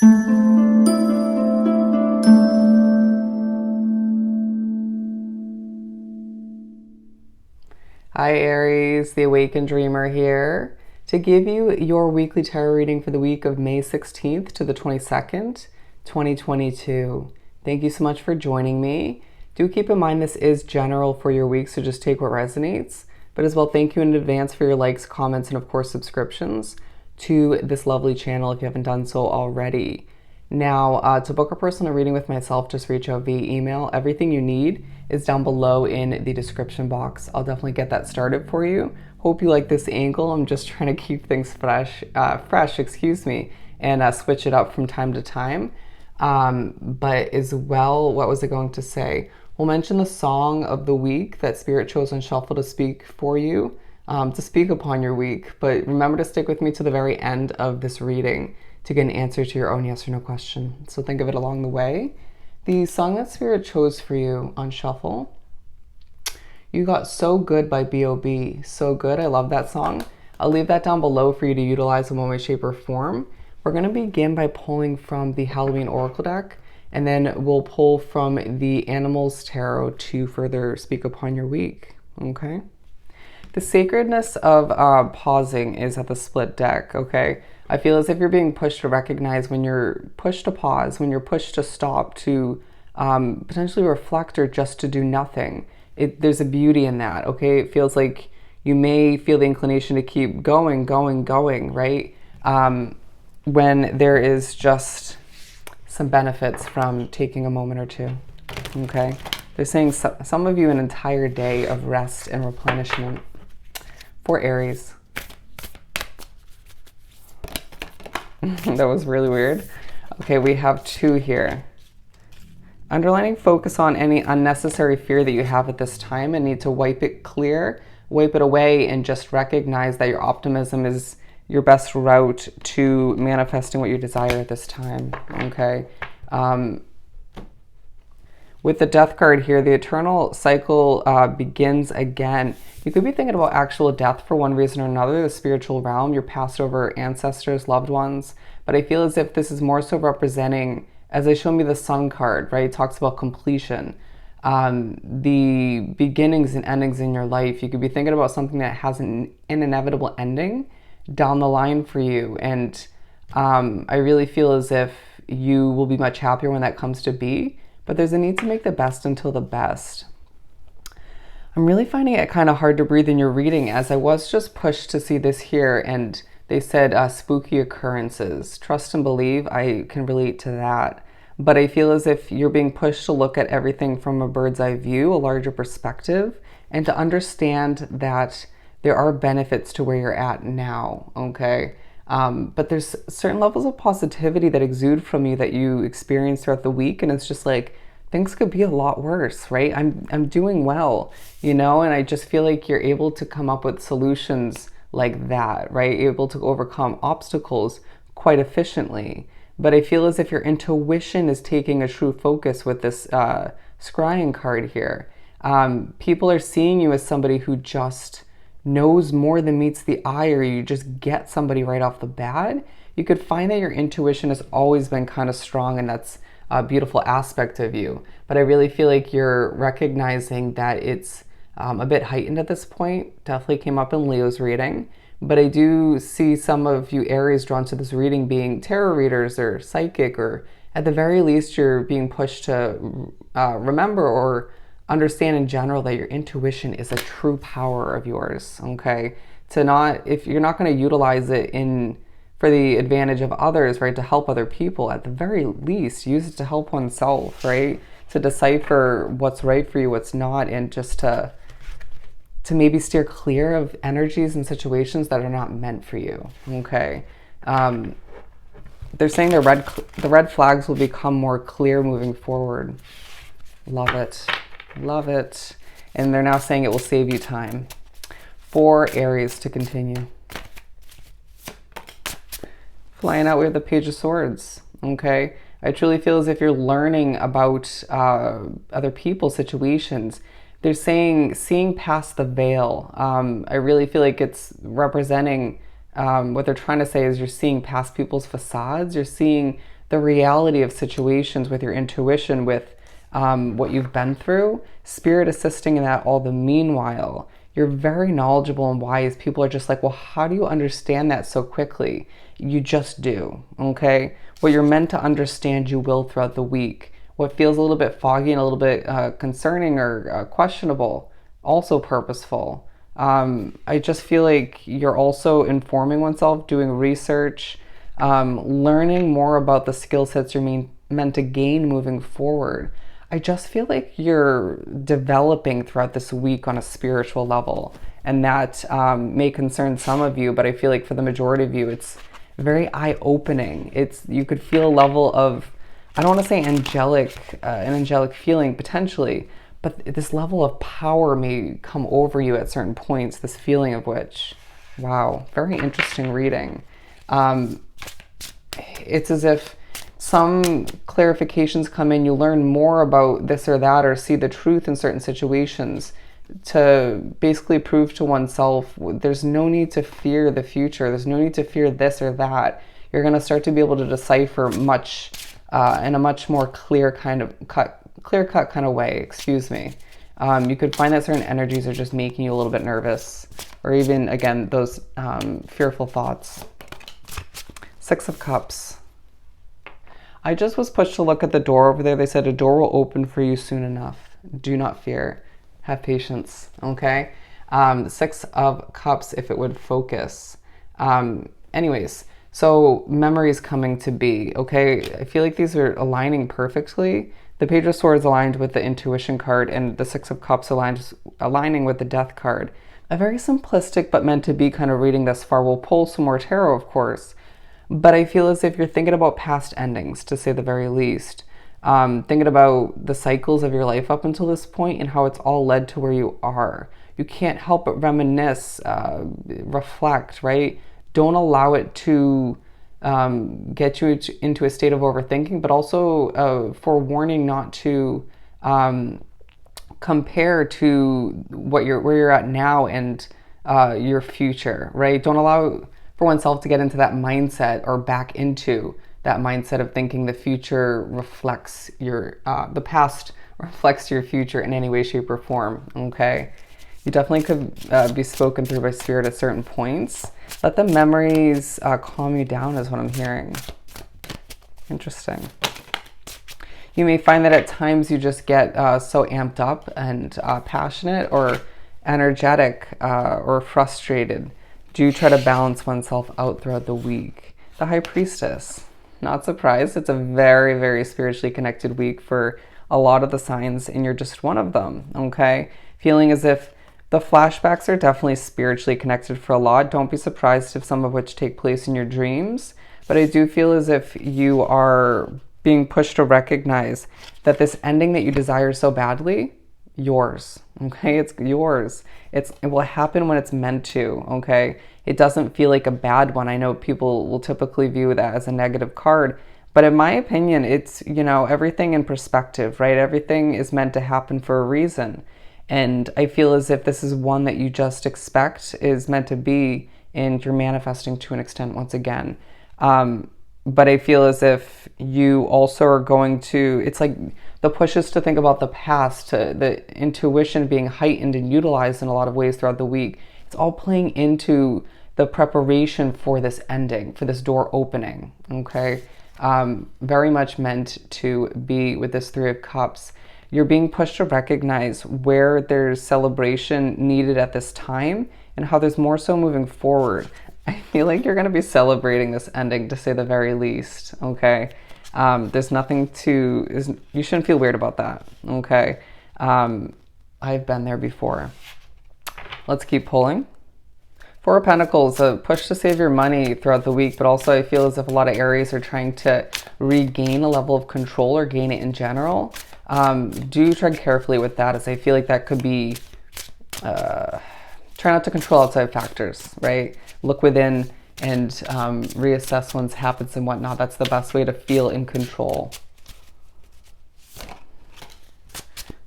Hi Aries, the Awakened Dreamer here to give you your weekly tarot reading for the week of May 16th to the 22nd, 2022. Thank you so much for joining me. Do keep in mind this is general for your week, so just take what resonates. But as well, thank you in advance for your likes, comments, and of course subscriptions to this lovely channel if you haven't done so already. Now, to book a personal reading with myself, just reach out via email. Everything you need is down below in the description box. I'll definitely get that started for you. Hope you like this angle. I'm just trying to keep things fresh, and switch it up from time to time. But as well, what was I going to say? We'll mention the song of the week that Spirit chose on Shuffle to speak for you, to speak upon your week. But remember to stick with me to the very end of this reading to get an answer to your own yes or no question. So think of it along the way. The song that Spirit chose for you on Shuffle, you got So Good by B.o.B. So Good, I love that song. I'll leave that down below for you to utilize in one way, shape, or form. We're going to begin by pulling from the Halloween Oracle deck, and then we'll pull from the Animals Tarot to further speak upon your week, okay? The sacredness of pausing is at the split deck, okay? I feel as if you're being pushed to recognize when you're pushed to pause, when you're pushed to stop, to potentially reflect or just to do nothing. There's a beauty in that, okay? It feels like you may feel the inclination to keep going, right? When there is just some benefits from taking a moment or two, okay? They're saying some of you an entire day of rest and replenishment. For Aries. That was really weird. Okay, we have two here. Underlining focus on any unnecessary fear that you have at this time and need to wipe it clear, wipe it away, and just recognize that your optimism is your best route to manifesting what you desire at this time, okay? With the Death card here, the eternal cycle begins again. You could be thinking about actual death for one reason or another, the spiritual realm, your passed over ancestors, loved ones. But I feel as if this is more so representing, as they show me the Sun card, right? It talks about completion. The beginnings and endings in your life. You could be thinking about something that has an inevitable ending down the line for you. And I really feel as if you will be much happier when that comes to be. But there's a need to make the best until the best. I'm really finding it kind of hard to breathe in your reading, as I was just pushed to see this here, and they said spooky occurrences. Trust and believe, I can relate to that. But I feel as if you're being pushed to look at everything from a bird's eye view, a larger perspective, and to understand that there are benefits to where you're at now, okay? But there's certain levels of positivity that exude from you that you experience throughout the week, and it's just like things could be a lot worse, right? I'm doing well, you know, and I just feel like you're able to come up with solutions like that, right? Able to overcome obstacles quite efficiently. But I feel as if your intuition is taking a true focus with this scrying card here. People are seeing you as somebody who just knows more than meets the eye, or you just get somebody right off the bat. You could find that your intuition has always been kind of strong, and that's a beautiful aspect of you. But I really feel like you're recognizing that it's a bit heightened at this point. Definitely came up in Leo's reading. But I do see some of you Aries drawn to this reading being tarot readers or psychic, or at the very least you're being pushed to remember or understand in general that your intuition is a true power of yours, okay? If you're not going to utilize it for the advantage of others, right, to help other people, at the very least, use it to help oneself, right? To decipher what's right for you, what's not, and just to maybe steer clear of energies and situations that are not meant for you, okay? They're saying the red flags will become more clear moving forward. Love it. Love it. And they're now saying it will save you time. For Aries to continue. Flying out, we have the Page of Swords, okay? I truly feel as if you're learning about other people's situations. They're saying seeing past the veil. I really feel like it's representing what they're trying to say is you're seeing past people's facades. You're seeing the reality of situations with your intuition, with what you've been through, spirit assisting in that all the meanwhile. You're very knowledgeable and wise. People are just like, well, how do you understand that so quickly? You just do, okay? What you're meant to understand, you will throughout the week. What feels a little bit foggy and a little bit concerning or questionable, also purposeful. I just feel like you're also informing oneself, doing research, learning more about the skill sets you're meant to gain moving forward. I just feel like you're developing throughout this week on a spiritual level, and that may concern some of you, but I feel like for the majority of you, it's very eye-opening. You could feel a level of, I don't want to say angelic, an angelic feeling potentially, but this level of power may come over you at certain points. This feeling of which, wow, very interesting reading. It's as if some clarifications come in, you learn more about this or that, or see the truth in certain situations to basically prove to oneself there's no need to fear the future. There's no need to fear this or that. You're going to start to be able to decipher much in a much more clear cut kind of way, excuse me. You could find that certain energies are just making you a little bit nervous, or even, again, those fearful thoughts. Six of Cups. I just was pushed to look at the door over there. They said a door will open for you soon enough. Do not fear. Have patience, okay? Six of Cups, if it would focus. Anyways, so memories coming to be, okay? I feel like these are aligning perfectly. The Page of Swords aligned with the Intuition card, and the Six of Cups aligning with the Death card. A very simplistic but meant to be kind of reading thus far. We'll pull some more tarot, of course. But I feel as if you're thinking about past endings, to say the very least. Thinking about the cycles of your life up until this point and how it's all led to where you are. You can't help but reminisce, reflect, right? Don't allow it to get you into a state of overthinking, but also forewarning not to compare to where you're at now and your future, right? Don't allow for oneself to get into that mindset, or back into that mindset of thinking the future reflects the past reflects your future in any way, shape, or form, okay? You definitely could be spoken through by spirit at certain points. Let the memories calm you down is what I'm hearing. Interesting. You may find that at times you just get so amped up and passionate or energetic or frustrated. Do try to balance oneself out throughout the week. The High Priestess. Not surprised. It's a very, very spiritually connected week for a lot of the signs, and you're just one of them, okay? Feeling as if the flashbacks are definitely spiritually connected for a lot. Don't be surprised if some of which take place in your dreams. But I do feel as if you are being pushed to recognize that this ending that you desire so badly, yours, okay? It's yours. It will happen when it's meant to, okay? It doesn't feel like a bad one. I know people will typically view that as a negative card, but in my opinion, it's, everything in perspective, right? Everything is meant to happen for a reason. And I feel as if this is one that you just expect is meant to be, and you're manifesting to an extent once again. But I feel as if you also are going to, it's like the pushes to think about the past, to the intuition being heightened and utilized in a lot of ways throughout the week. It's all playing into the preparation for this ending, for this door opening, okay? Very much meant to be with this Three of Cups. You're being pushed to recognize where there's celebration needed at this time and how there's more so moving forward. I feel like you're going to be celebrating this ending, to say the very least, okay? There's nothing you shouldn't feel weird about that, okay? I've been there before. Let's keep pulling. Four of Pentacles, a push to save your money throughout the week, but also I feel as if a lot of Aries are trying to regain a level of control or gain it in general. Do tread carefully with that, as I feel like that could be, try not to control outside factors, right? Look within and reassess one's habits and whatnot. That's the best way to feel in control.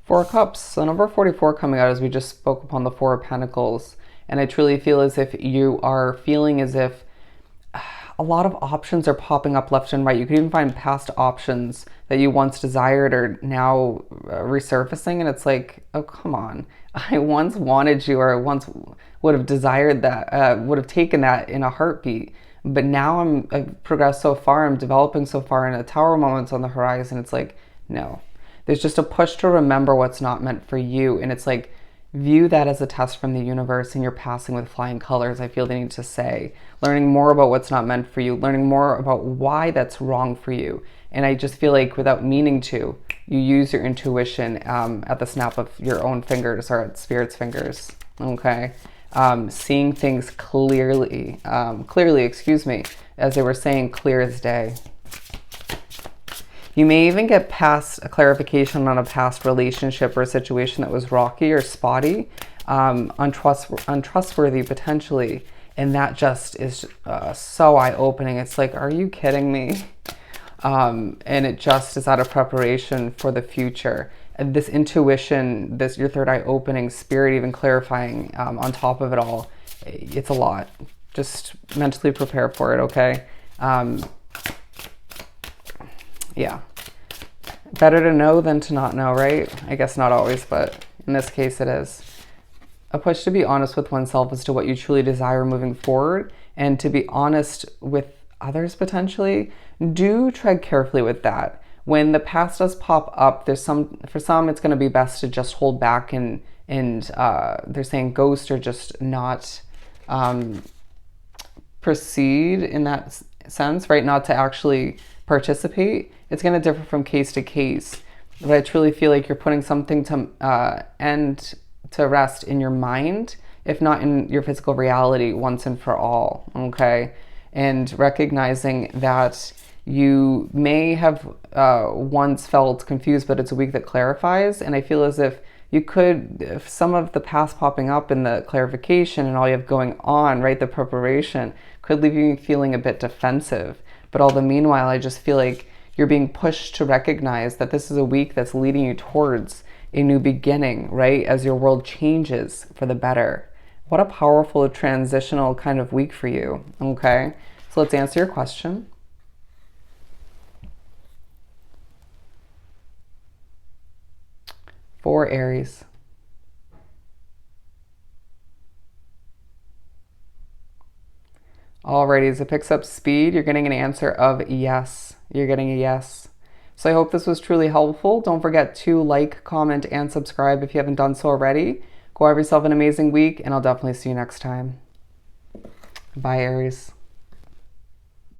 Four of Cups. So number 44 coming out as we just spoke upon the Four of Pentacles. And I truly feel as if you are feeling as if a lot of options are popping up left and right. You could even find past options that you once desired are now resurfacing, and it's like, oh, come on. I once wanted you, or I once would have desired that, would have taken that in a heartbeat. But now I've progressed so far, I'm developing so far, and a tower moment's on the horizon. It's like, no. There's just a push to remember what's not meant for you. And it's like, view that as a test from the universe, and you're passing with flying colors. I feel the need to say, learning more about what's not meant for you, learning more about why that's wrong for you. And I just feel like without meaning to, you use your intuition at the snap of your own fingers, or at spirit's fingers. Okay. Seeing things clearly, excuse me, as they were saying, clear as day. You may even get past a clarification on a past relationship or a situation that was rocky or spotty, untrustworthy potentially, and that just is so eye-opening. It's like, are you kidding me? And it just is out of preparation for the future. And this intuition, this your third eye opening, spirit even clarifying on top of it all, it's a lot. Just mentally prepare for it, okay? Yeah. Better to know than to not know, right? I guess not always, but in this case it is. A push to be honest with oneself as to what you truly desire moving forward, and to be honest with others potentially. Do tread carefully with that. When the past does pop up, for some it's going to be best to just hold back and they're saying ghost, or just not proceed in that sense, right? Not to actually participate. It's going to differ from case to case, but I truly feel like you're putting something to end to rest in your mind, if not in your physical reality, once and for all. Okay. And recognizing that you may have once felt confused, but it's a week that clarifies. And I feel as if you could, if some of the past popping up in the clarification and all you have going on, right, the preparation, could leave you feeling a bit defensive. But all the meanwhile, I just feel like you're being pushed to recognize that this is a week that's leading you towards a new beginning, right? As your world changes for the better. What a powerful transitional kind of week for you, okay? So let's answer your question. For Aries. Alrighty, as it picks up speed, you're getting an answer of yes. You're getting a yes. So I hope this was truly helpful. Don't forget to like, comment, and subscribe if you haven't done so already. Go have yourself an amazing week, and I'll definitely see you next time. Bye, Aries.